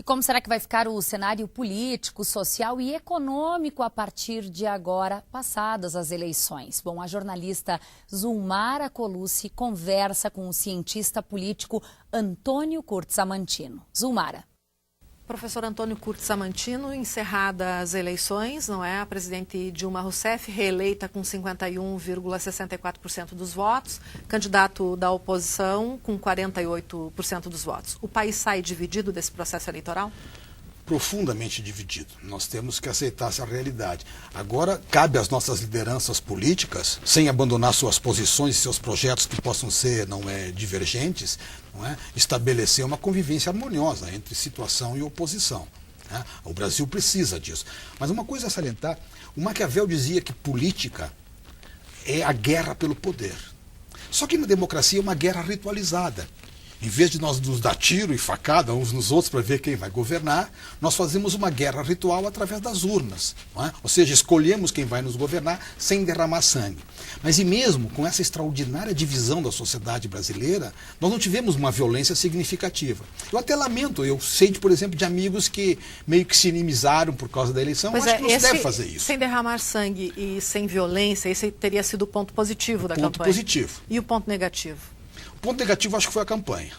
E como será que vai ficar o cenário político, social e econômico a partir de agora, passadas as eleições? Bom, a jornalista Zulmara Colucci conversa com o cientista político Antônio Curti-Samantino. Zulmara. Professor Antônio Curti-Samantino, encerradas as eleições, não é? A presidente Dilma Rousseff, reeleita com 51,64% dos votos, candidato da oposição com 48% dos votos. O país sai dividido desse processo eleitoral? Profundamente dividido. Nós temos que aceitar essa realidade. Agora, cabe às nossas lideranças políticas, sem abandonar suas posições e seus projetos que possam ser divergentes, estabelecer uma convivência harmoniosa entre situação e oposição. O Brasil precisa disso. Mas uma coisa a salientar, o Maquiavel dizia que política é a guerra pelo poder. Só que na democracia é uma guerra ritualizada. Em vez de nós nos dar tiro e facada uns nos outros para ver quem vai governar, nós fazemos uma guerra ritual através das urnas. Não é? Ou seja, escolhemos quem vai nos governar sem derramar sangue. Mas e mesmo com essa extraordinária divisão da sociedade brasileira, nós não tivemos uma violência significativa. Eu até lamento, eu sei, por exemplo, de amigos que meio que se inimizaram por causa da eleição. Acho que não se deve fazer isso. Sem derramar sangue e sem violência, esse teria sido o ponto positivo da campanha. Ponto positivo. E o ponto negativo? O ponto negativo acho que foi a campanha.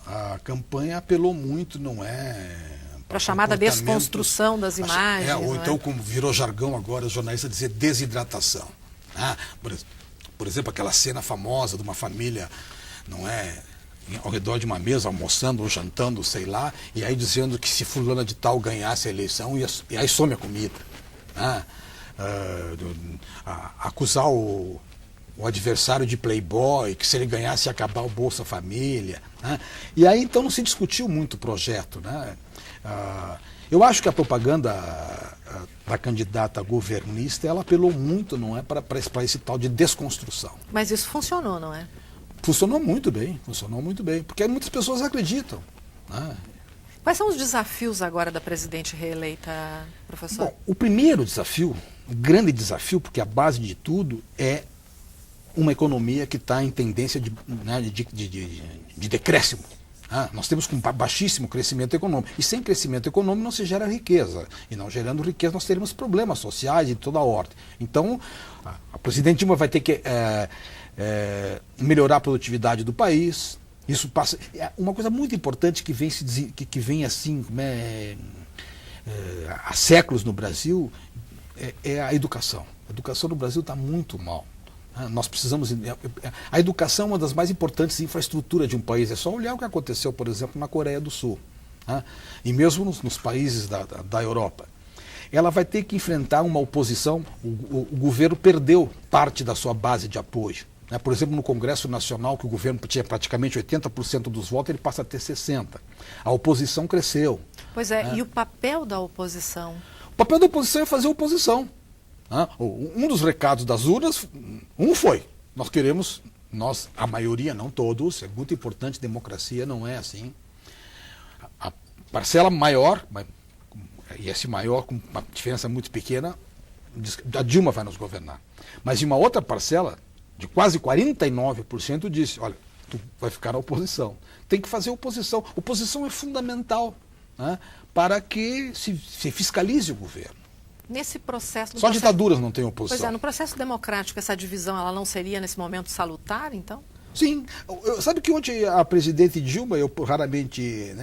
A campanha apelou muito, não é... Para a chamada desconstrução das imagens. Ou então, como virou jargão agora, os jornalistas dizer desidratação. Por exemplo, aquela cena famosa de uma família, não é, ao redor de uma mesa, almoçando ou jantando, sei lá, e aí dizendo que se fulana de tal ganhasse a eleição, e aí some a comida. Acusar o adversário de playboy, que se ele ganhasse ia acabar o Bolsa Família. E aí então não se discutiu muito o projeto. Eu acho que a propaganda da candidata governista, ela apelou muito, não é, para esse tal de desconstrução. Mas isso funcionou, não é? Funcionou muito bem, porque muitas pessoas acreditam. Quais são os desafios agora da presidente reeleita, professor? Bom, o primeiro desafio, o grande desafio, porque a base de tudo é uma economia que está em tendência de decréscimo. Nós temos um baixíssimo crescimento econômico. E sem crescimento econômico não se gera riqueza. E não gerando riqueza nós teremos problemas sociais de toda a ordem. Então, a presidente Dilma vai ter que melhorar a produtividade do país. Isso passa... Uma coisa muito importante que vem assim, há séculos no Brasil, é a educação. A educação no Brasil está muito mal. Nós precisamos... A educação é uma das mais importantes infraestruturas de um país. É só olhar o que aconteceu, por exemplo, na Coreia do Sul. E mesmo nos países da Europa. Ela vai ter que enfrentar uma oposição. O governo perdeu parte da sua base de apoio. Por exemplo, no Congresso Nacional, que o governo tinha praticamente 80% dos votos, ele passa a ter 60%. A oposição cresceu. Pois é, e o papel da oposição? O papel da oposição é fazer oposição. Um dos recados das urnas, foi, a maioria, não todos, é muito importante, democracia não é assim. A parcela maior, e esse maior com uma diferença muito pequena, a Dilma vai nos governar. Mas de uma outra parcela, de quase 49%, disse, olha, tu vai ficar na oposição. Tem que fazer oposição. Oposição é fundamental para que se fiscalize o governo. Nesse processo... Só ditaduras não têm oposição. Pois é, no processo democrático, essa divisão, ela não seria, nesse momento, salutar, então? Sim. Sabe que ontem a presidente Dilma, eu raramente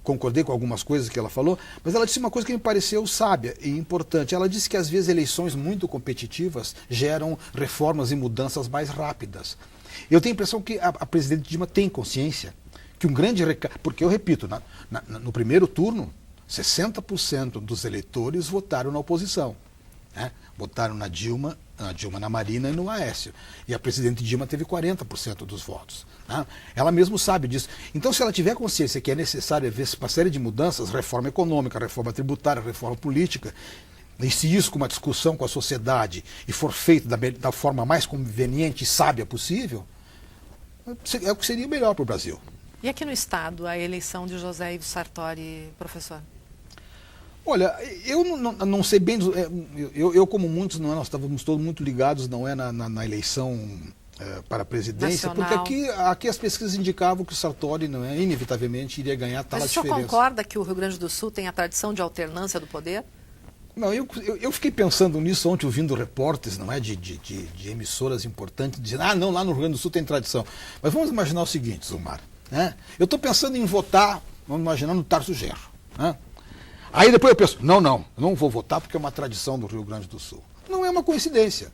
concordei com algumas coisas que ela falou, mas ela disse uma coisa que me pareceu sábia e importante. Ela disse que, às vezes, eleições muito competitivas geram reformas e mudanças mais rápidas. Eu tenho a impressão que a presidente Dilma tem consciência que um grande recado... Porque, eu repito, no primeiro turno, 60% dos eleitores votaram na oposição. Votaram na Dilma, na Marina e no Aécio. E a presidente Dilma teve 40% dos votos. Ela mesmo sabe disso. Então, se ela tiver consciência que é necessário haver uma série de mudanças, reforma econômica, reforma tributária, reforma política, e se isso com uma discussão com a sociedade e for feito da forma mais conveniente e sábia possível, é o que seria melhor para o Brasil. E aqui no Estado, a eleição de José Ivo Sartori, professor? Olha, eu não sei bem, eu como muitos, nós estávamos todos muito ligados, não é, na eleição para a presidência, nacional. Porque aqui as pesquisas indicavam que o Sartori inevitavelmente iria ganhar tal Mas o diferença. senhor concorda que o Rio Grande do Sul tem a tradição de alternância do poder? Não, eu fiquei pensando nisso ontem, ouvindo repórteres, não é, de emissoras importantes, dizendo, não, lá no Rio Grande do Sul tem tradição. Mas vamos imaginar o seguinte, Zumar, né? Eu estou pensando em votar, vamos imaginar, no Tarso Genro, né? Aí depois eu penso, eu não vou votar porque é uma tradição do Rio Grande do Sul. Não é uma coincidência,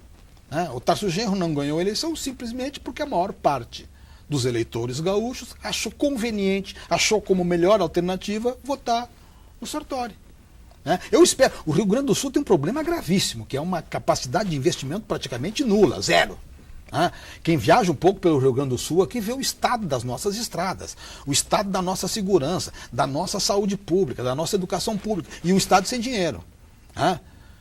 né? O Tarso Genro não ganhou a eleição simplesmente porque a maior parte dos eleitores gaúchos achou conveniente, achou como melhor alternativa votar no Sartori. Eu espero. O Rio Grande do Sul tem um problema gravíssimo, que é uma capacidade de investimento praticamente nula, zero. Quem viaja um pouco pelo Rio Grande do Sul aqui vê o estado das nossas estradas, o estado da nossa segurança, da nossa saúde pública, da nossa educação pública, e um estado sem dinheiro.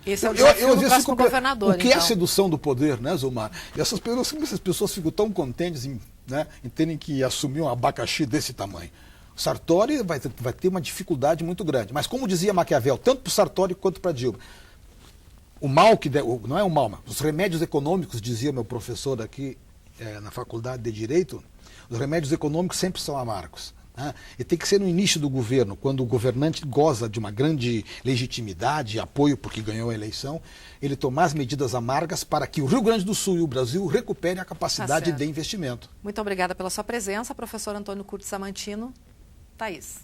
Esse é o desafio do próximo governador. O que é a sedução do poder, né, Zumar? E essas pessoas ficam tão contentes em terem que assumir um abacaxi desse tamanho. O Sartori vai ter uma dificuldade muito grande. Mas como dizia Maquiavel, tanto para o Sartori quanto para Dilma, o mal não é o mal, mas os remédios econômicos, dizia meu professor aqui na Faculdade de Direito, os remédios econômicos sempre são amargos. E tem que ser no início do governo, quando o governante goza de uma grande legitimidade e apoio porque ganhou a eleição, ele tomar as medidas amargas para que o Rio Grande do Sul e o Brasil recuperem a capacidade de investimento. Muito obrigada pela sua presença, professor Antônio Curtis Samantino. Thaís.